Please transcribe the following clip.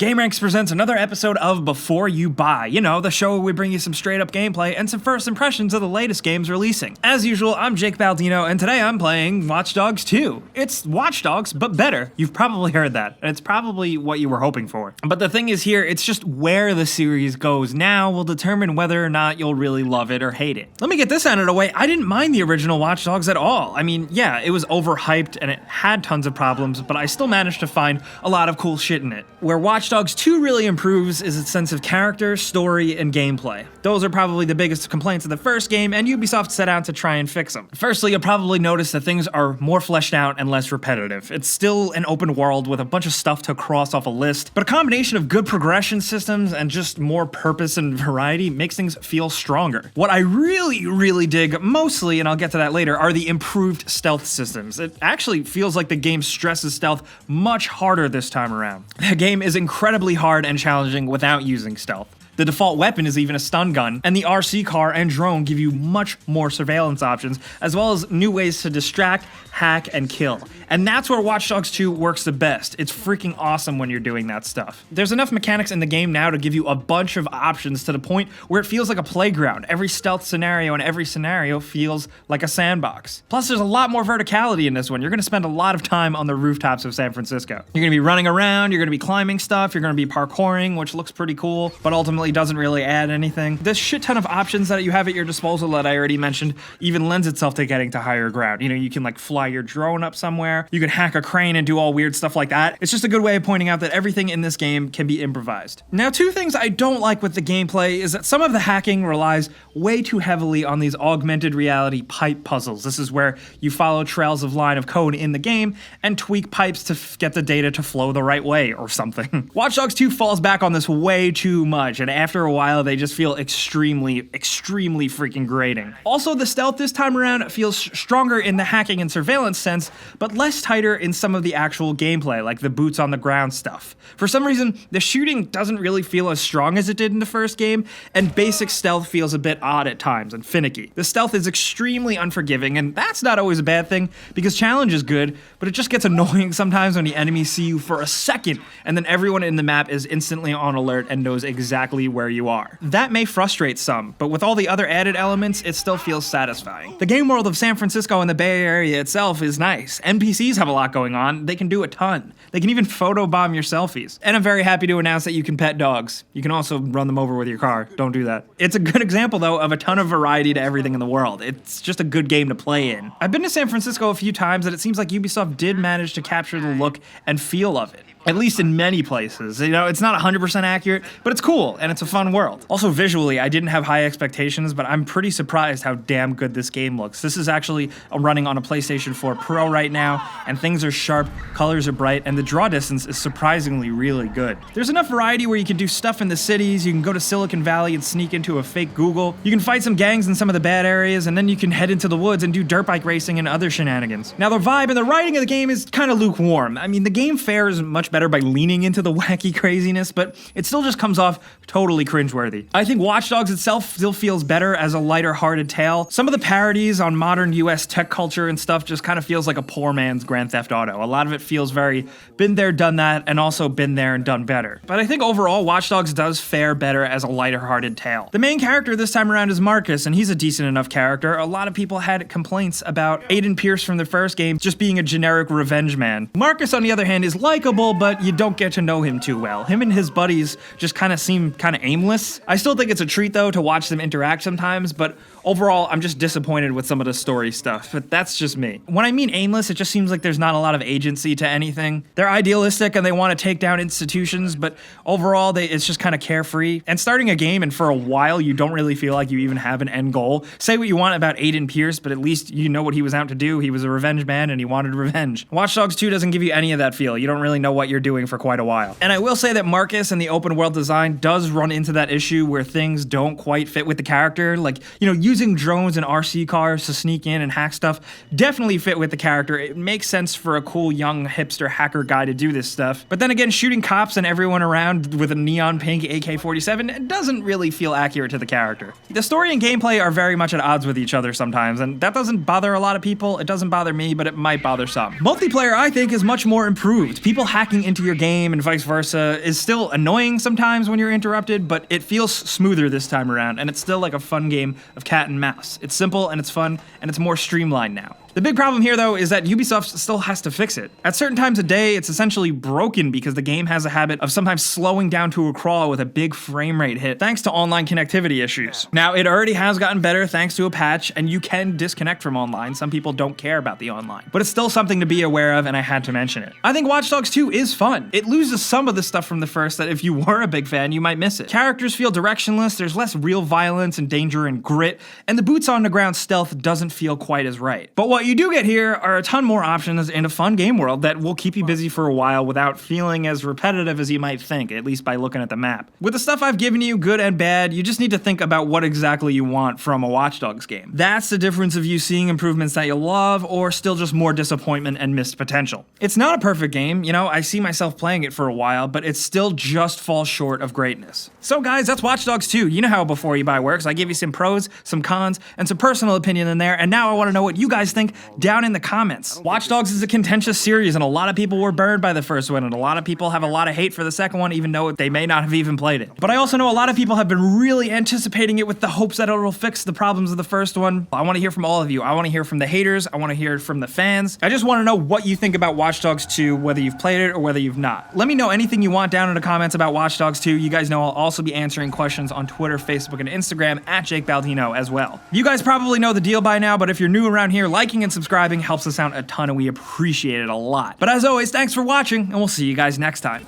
gameranx presents another episode of Before You Buy. You know, the show where we bring you some straight up gameplay and some first impressions of the latest games releasing. As usual, I'm Jake Baldino, and today I'm playing Watch Dogs 2. It's Watch Dogs, but better. You've probably heard that, and it's probably what you were hoping for. But the thing is here, it's just where the series goes now will determine whether or not you'll really love it or hate it. Let me get this out of the way. I didn't mind the original Watch Dogs at all. I mean, yeah, it was overhyped and it had tons of problems, but I still managed to find a lot of cool shit in it. Where Watch Dogs 2 really improves is its sense of character, story, and gameplay. Those are probably the biggest complaints of the first game, and Ubisoft set out to try and fix them. Firstly, you'll probably notice that things are more fleshed out and less repetitive. It's still an open world with a bunch of stuff to cross off a list, but a combination of good progression systems and just more purpose and variety makes things feel stronger. What I really dig mostly, and I'll get to that later, are the improved stealth systems. It actually feels like the game stresses stealth much harder this time around. The game is incredibly hard and challenging without using stealth. The default weapon is even a stun gun, and the RC car and drone give you much more surveillance options, as well as new ways to distract, hack, and kill. And that's where Watch Dogs 2 works the best. It's freaking awesome when you're doing that stuff. There's enough mechanics in the game now to give you a bunch of options to the point where it feels like a playground. Every stealth scenario and every scenario feels like a sandbox. Plus, there's a lot more verticality in this one. You're gonna spend a lot of time on the rooftops of San Francisco. You're gonna be running around, you're gonna be climbing stuff, you're gonna be parkouring, which looks pretty cool, but ultimately doesn't really add anything. This shit ton of options that you have at your disposal that I already mentioned even lends itself to getting to higher ground. You know, you can like fly your drone up somewhere, you can hack a crane and do all weird stuff like that. It's just a good way of pointing out that everything in this game can be improvised. Now, two things I don't like with the gameplay is that some of the hacking relies way too heavily on these augmented reality pipe puzzles. This is where you follow trails of line of code in the game and tweak pipes to get the data to flow the right way or something. Watch Dogs 2 falls back on this way too much, and after a while they just feel extremely freaking grating. Also, the stealth this time around feels stronger in the hacking and surveillance sense, but less tighter in some of the actual gameplay, like the boots on the ground stuff. For some reason, the shooting doesn't really feel as strong as it did in the first game, and basic stealth feels a bit odd at times and finicky. The stealth is extremely unforgiving, and that's not always a bad thing, because challenge is good, but it just gets annoying sometimes when the enemies see you for a second, and then everyone in the map is instantly on alert and knows exactly where you are. That may frustrate some, but with all the other added elements, it still feels satisfying. The game world of San Francisco and the Bay Area itself is nice. NPCs have a lot going on. They can do a ton. They can even photobomb your selfies. And I'm very happy to announce that you can pet dogs. You can also run them over with your car. Don't do that. It's a good example, though, of a ton of variety to everything in the world. It's just a good game to play in. I've been to San Francisco a few times, and it seems like Ubisoft did manage to capture the look and feel of it. At least in many places. You know, it's not 100% accurate, but it's cool, and it's a fun world. Also, visually, I didn't have high expectations, but I'm pretty surprised how damn good this game looks. This is actually running on a PlayStation 4 Pro right now, and things are sharp, colors are bright, and the draw distance is surprisingly really good. There's enough variety where you can do stuff in the cities, you can go to Silicon Valley and sneak into a fake Google, you can fight some gangs in some of the bad areas, and then you can head into the woods and do dirt bike racing and other shenanigans. Now, the vibe and the writing of the game is kind of lukewarm. I mean, the game fares much better by leaning into the wacky craziness, but it still just comes off totally cringeworthy. I think Watch Dogs itself still feels better as a lighter-hearted tale. Some of the parodies on modern US tech culture and stuff just kind of feels like a poor man's Grand Theft Auto. A lot of it feels very been there, done that, and also been there and done better. But I think overall, Watch Dogs does fare better as a lighter-hearted tale. The main character this time around is Marcus, and he's a decent enough character. A lot of people had complaints about Aiden Pierce from the first game just being a generic revenge man. Marcus, on the other hand, is likable, but you don't get to know him too well. Him and his buddies just kind of seem kind of aimless. I still think it's a treat, though, to watch them interact sometimes, but overall, I'm just disappointed with some of the story stuff, but that's just me. When I mean aimless, it just seems like there's not a lot of agency to anything. They're idealistic and they want to take down institutions, but overall, it's just kind of carefree. And starting a game and for a while, you don't really feel like you even have an end goal. Say what you want about Aiden Pierce, but at least you know what he was out to do. He was a revenge man and he wanted revenge. Watch Dogs 2 doesn't give you any of that feel. You don't really know what you're doing for quite a while. And I will say that Marcus and the open world design does run into that issue where things don't quite fit with the character. Like, you know, using drones and RC cars to sneak in and hack stuff definitely fit with the character. It makes sense for a cool young hipster hacker guy to do this stuff. But then again, shooting cops and everyone around with a neon pink AK-47 doesn't really feel accurate to the character. The story and gameplay are very much at odds with each other sometimes, and that doesn't bother a lot of people. It doesn't bother me, but it might bother some. Multiplayer, I think, is much more improved. People hacking getting into your game and vice versa is still annoying sometimes when you're interrupted, but it feels smoother this time around, and it's still like a fun game of cat and mouse. It's simple and it's fun, and it's more streamlined now. The big problem here, though, is that Ubisoft still has to fix it. At certain times of day, it's essentially broken because the game has a habit of sometimes slowing down to a crawl with a big frame rate hit, thanks to online connectivity issues. Now, it already has gotten better thanks to a patch, and you can disconnect from online. Some people don't care about the online, but it's still something to be aware of, and I had to mention it. I think Watch Dogs 2 is fun. It loses some of the stuff from the first that if you were a big fan, you might miss it. Characters feel directionless, there's less real violence and danger and grit, and the boots on the ground stealth doesn't feel quite as right. But what you do get here are a ton more options in a fun game world that will keep you busy for a while without feeling as repetitive as you might think, at least by looking at the map. With the stuff I've given you, good and bad, you just need to think about what exactly you want from a Watch Dogs game. That's the difference of you seeing improvements that you love or still just more disappointment and missed potential. It's not a perfect game, you know, I see myself playing it for a while, but it still just falls short of greatness. So guys, that's Watch Dogs 2. You know how Before You Buy works. I give you some pros, some cons, and some personal opinion in there, and now I want to know what you guys think down in the comments. Watch Dogs is a contentious series, and a lot of people were burned by the first one, and a lot of people have a lot of hate for the second one, even though they may not have even played it. But I also know a lot of people have been really anticipating it with the hopes that it'll fix the problems of the first one. I want to hear from all of you. I want to hear from the haters. I want to hear from the fans. I just want to know what you think about Watch Dogs 2, whether you've played it or whether you've not. Let me know anything you want down in the comments about Watch Dogs 2. You guys know I'll also be answering questions on Twitter, Facebook, and Instagram at Jake Baldino as well. You guys probably know the deal by now, but if you're new around here, liking and subscribing helps us out a ton, and we appreciate it a lot. But as always, thanks for watching, and we'll see you guys next time.